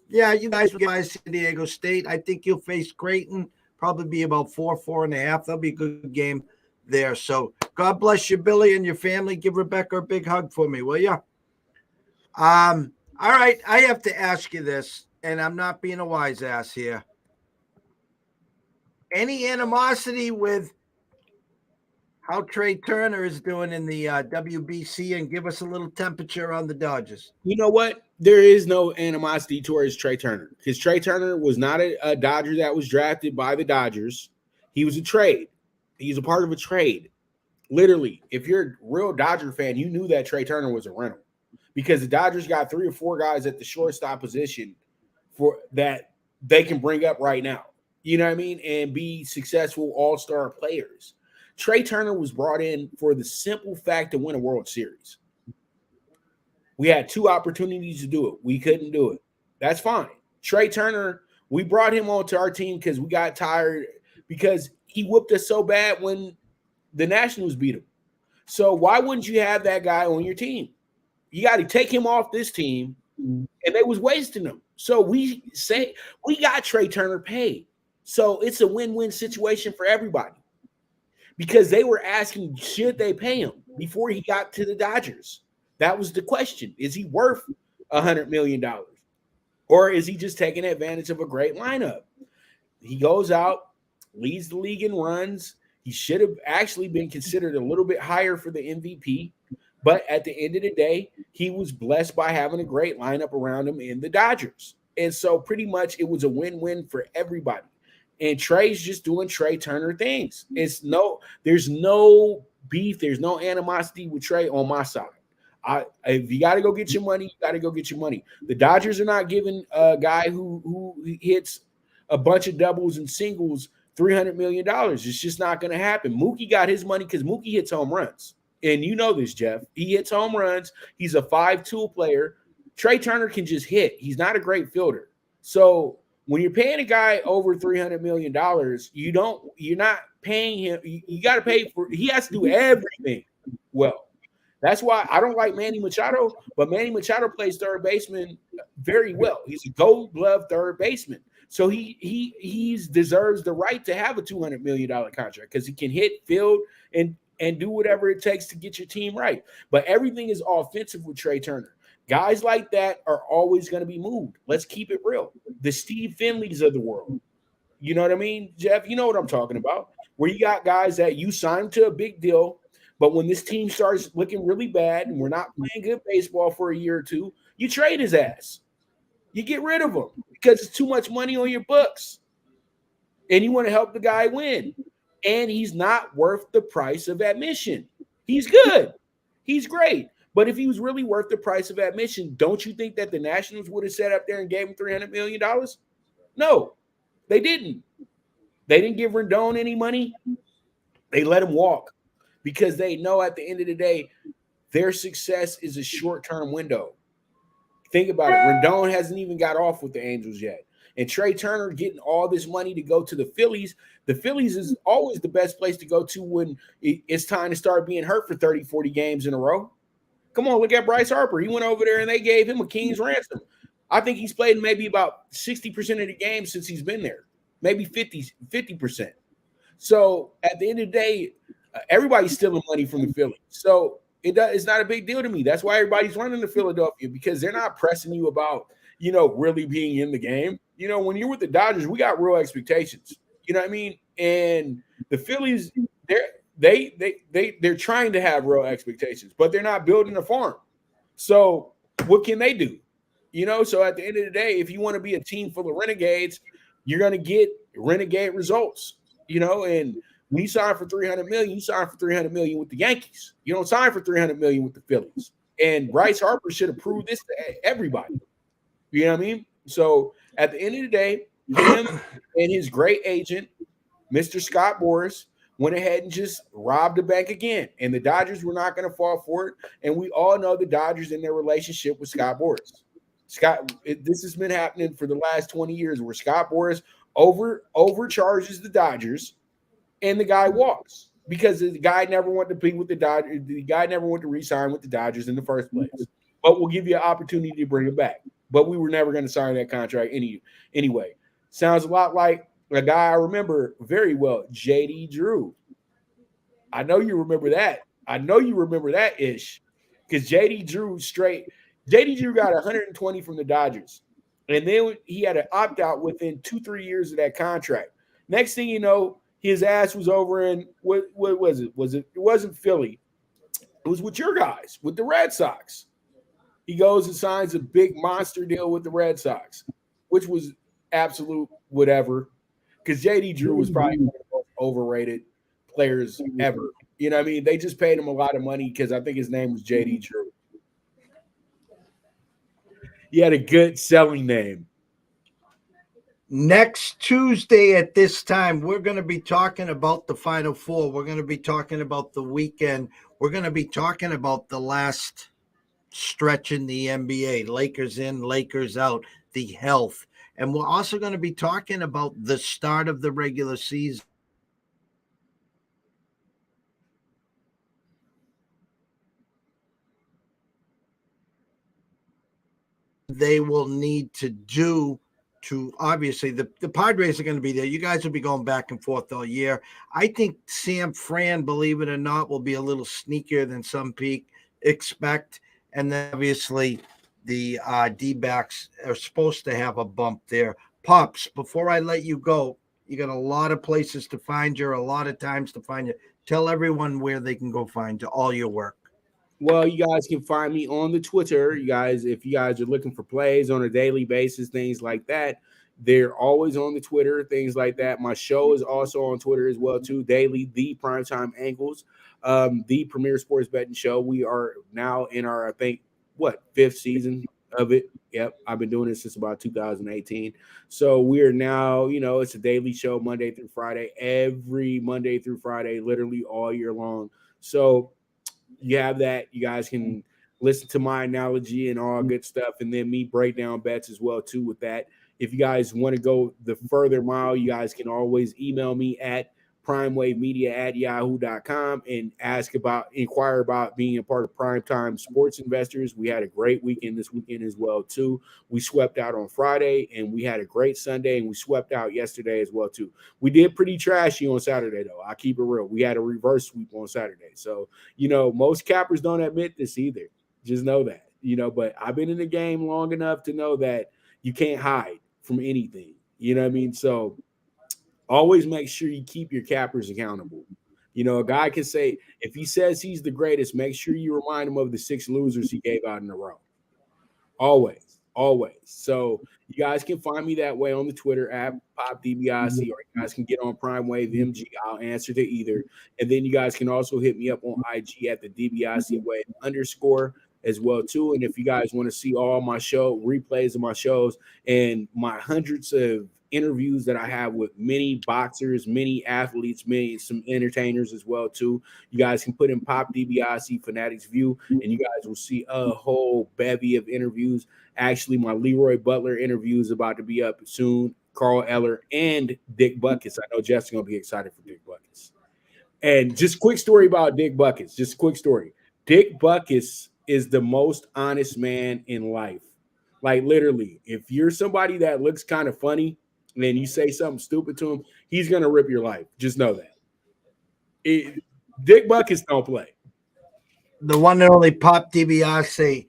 Speaker 4: Yeah, you guys will get by San Diego State. I think you'll face Creighton. Probably be about 4.5. That'll be a good game there. So God bless you, Billy, and your family. Give Rebecca a big hug for me, will you? All right. I have to ask you this. And I'm not being a wise ass here. Any animosity with how Trey Turner is doing in the WBC, and give us a little temperature on the Dodgers?
Speaker 5: You know what? There is no animosity towards Trey Turner because Trey Turner was not a Dodger that was drafted by the Dodgers. He was a trade. He's a part of a trade. Literally, if you're a real Dodger fan, you knew that Trey Turner was a rental because the Dodgers got 3 or 4 guys at the shortstop position for that they can bring up right now, you know what I mean, and be successful all-star players. Trey Turner was brought in for the simple fact to win a World Series. We had 2 opportunities to do it. We couldn't do it. That's fine. Trey Turner, we brought him onto our team because we got tired because he whooped us so bad when the Nationals beat him. So why wouldn't you have that guy on your team? You got to take him off this team and they was wasting them. So we say we got Trey Turner paid. So it's a win-win situation for everybody because they were asking, should they pay him before he got to the Dodgers? That was the question. Is he worth $100 million? Or is he just taking advantage of a great lineup? He goes out, leads the league in runs. He should have actually been considered a little bit higher for the MVP. But at the end of the day, he was blessed by having a great lineup around him in the Dodgers. And so pretty much it was a win-win for everybody. And Trey's just doing Trey Turner things. There's no beef, there's no animosity with Trey on my side. If you got to go get your money, you got to go get your money. The Dodgers are not giving a guy who hits a bunch of doubles and singles $300 million. It's just not going to happen. Mookie got his money because Mookie hits home runs. And you know this, Jeff. He hits home runs. He's a 5-tool player. Trey Turner can just hit. He's not a great fielder. So when you're paying a guy over $300 million, you're not paying him. You got to pay for. He has to do everything well. That's why I don't like Manny Machado, but Manny Machado plays third baseman very well. He's a Gold Glove third baseman. So he deserves the right to have a $200 million contract because he can hit, field, and do whatever it takes to get your team right. But everything is offensive with Trey Turner. Guys like that are always going to be moved. Let's keep it real. The Steve Finleys of the world. You know what I mean, Jeff? You know what I'm talking about. Where you got guys that you signed to a big deal, but when this team starts looking really bad and we're not playing good baseball for a year or two, you trade his ass. You get rid of him because it's too much money on your books. And you want to help the guy win. And he's not worth the price of admission. He's good. He's great. But if he was really worth the price of admission, don't you think that the Nationals would have sat up there and gave him $300 million? No, they didn't. They didn't give Rendon any money. They let him walk because they know at the end of the day, their success is a short-term window. Think about it. Rendon hasn't even got off with the Angels yet. And Trey Turner getting all this money to go to the Phillies. The Phillies is always the best place to go to when it's time to start being hurt for 30, 40 games in a row. Come on, look at Bryce Harper. He went over there and they gave him a king's ransom. I think he's played maybe about 60% of the games since he's been there, maybe 50%. So at the end of the day, everybody's stealing money from the Phillies. So it's not a big deal to me. That's why everybody's running to Philadelphia because they're not pressing you about, really being in the game. When you're with the Dodgers, we got real expectations. You know what I mean? And the Phillies, they're trying to have real expectations, but they're not building a farm. So what can they do? So at the end of the day, if you want to be a team full of renegades, you're going to get renegade results. And when you sign for $300 million, you sign for $300 million with the Yankees. You don't sign for $300 million with the Phillies. And Bryce Harper should have proved this to everybody. You know what I mean? So at the end of the day, him and his great agent, Mr. Scott Boras, went ahead and just robbed the bank again. And the Dodgers were not going to fall for it. And we all know the Dodgers and their relationship with Scott Boras. This has been happening for the last 20 years where Scott Boras overcharges the Dodgers and the guy walks because the guy never wanted to be with the Dodgers. The guy never wanted to re-sign with the Dodgers in the first place. But we'll give you an opportunity to bring him back. But we were never going to sign that contract anyway. Sounds a lot like a guy I remember very well, J.D. Drew. I know you remember that. Ish. Because J.D. Drew got 120 from the Dodgers. And then he had an opt-out within 2-3 years of that contract. Next thing you know, his ass was over in what was it? It wasn't Philly. It was with your guys, with the Red Sox. He goes and signs a big monster deal with the Red Sox, which was absolute whatever. Because J.D. Drew was probably one of the most overrated players ever. You know what I mean? They just paid him a lot of money because I think his name was J.D. Drew. He had a good selling name.
Speaker 4: Next Tuesday at this time, we're going to be talking about the Final Four. We're going to be talking about the weekend. We're going to be talking about the last stretch in the NBA. Lakers in, Lakers out, the health. And we're also going to be talking about the start of the regular season. they will need to do to obviously the Padres are going to be there. You guys will be going back and forth all year. I think Sam Fran, believe it or not, will be a little sneakier than some peak expect. And then obviously the D-backs are supposed to have a bump there. Pops, before I let you go, you got a lot of places to find you, a lot of times to find you. Tell everyone where they can go find you, all your work.
Speaker 5: Well, you guys can find me on the Twitter. You guys, if you guys are looking for plays on a daily basis, things like that, they're always on the Twitter, things like that. My show is also on Twitter as well, too. Daily, the Primetime Angles, the premier sports betting show. We are now in our, I think, fifth season of it. Yep, I've been doing it since about 2018. So we are now, it's a daily show, Monday through Friday, every Monday through Friday, literally all year long. So you have that. You guys can listen to my analogy and all good stuff, and then me break down bets as well too with that. If you guys want to go the further mile, you guys can always email me at primewavemedia@yahoo.com and inquire about being a part of Primetime Sports Investors. We had a great weekend this weekend as well too. We swept out on Friday, and we had a great Sunday, and we swept out yesterday as well too. We did pretty trashy on Saturday though. I keep it real. We had a reverse sweep on Saturday. So, most cappers don't admit this either. Just know that, but I've been in the game long enough to know that you can't hide from anything. You know what I mean? So always make sure you keep your cappers accountable. A guy can say, if he says he's the greatest, make sure you remind him of the 6 losers he gave out in a row. Always. So you guys can find me that way on the Twitter app, Pop Dibiase, or you guys can get on Prime Wave MG. I'll answer to either. And then you guys can also hit me up on IG at the Dibiase Wave _ as well too. And if you guys want to see all my replays of my shows and my hundreds of interviews that I have with many boxers, many athletes, some entertainers as well too, you guys can put in Pop Dibiase Fanatics View, and you guys will see a whole bevy of interviews. Actually, my Leroy Butler interview is about to be up soon. Carl Eller and Dick Buckets. I know Jeff's gonna be excited for Dick Buckets. And just quick story about Dick Buckets. Just a quick story. Dick Buckets is the most honest man in life. Like literally, if you're somebody that looks kind of funny and then you say something stupid to him, he's gonna rip your life. Just know that. Dick Buckets don't play.
Speaker 4: The one and only Pop Dibiase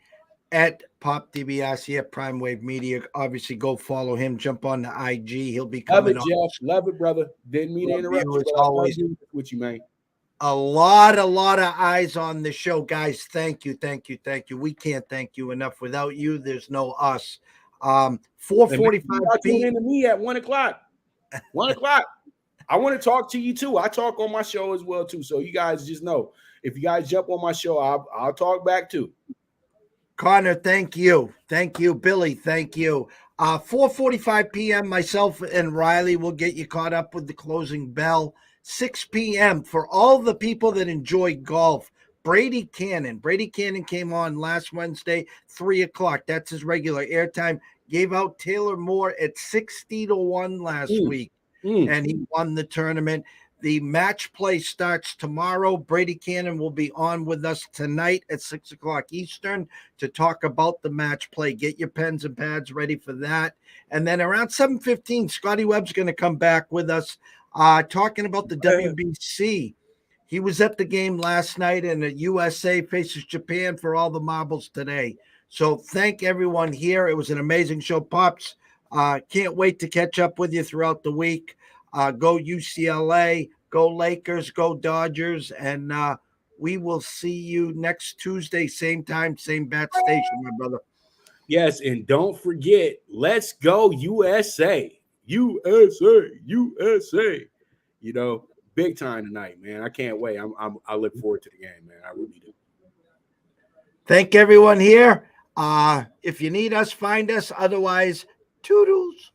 Speaker 4: at Pop Dibiase at Prime Wave Media. Obviously, go follow him. Jump on the IG. He'll be coming on.
Speaker 5: Jeff. Love it, brother. Didn't mean to interrupt you.
Speaker 4: Always
Speaker 5: with you, man.
Speaker 4: A lot of eyes on the show, guys. Thank you. We can't thank you enough. Without you, there's no us. 4:45
Speaker 5: p.m. Tune in to me at 1:00. 1:00. I want to talk to you too. I talk on my show as well too. So you guys just know, if you guys jump on my show, I'll talk back too.
Speaker 4: Connor, thank you. Billy, thank you. 4:45 p.m. Myself and Riley will get you caught up with the closing bell. 6 p.m. for all the people that enjoy golf. Brady Cannon came on last Wednesday, 3:00. That's his regular airtime. Gave out Taylor Moore at 60-1 last week, and he won the tournament. The match play starts tomorrow. Brady Cannon will be on with us tonight at 6:00 Eastern to talk about the match play. Get your pens and pads ready for that. And then around 7:15, Scotty Webb's going to come back with us talking about the WBC. He was at the game last night, and the USA faces Japan for all the marbles today. So thank everyone here. It was an amazing show. Pops, can't wait to catch up with you throughout the week. Go UCLA, go Lakers, go Dodgers, and we will see you next Tuesday, same time, same bat station, my brother.
Speaker 5: Yes, and don't forget, let's go USA. USA. Big time tonight, man. I can't wait. I look forward to the game, man. I really do.
Speaker 4: Thank everyone here. If you need us, find us. Otherwise, toodles.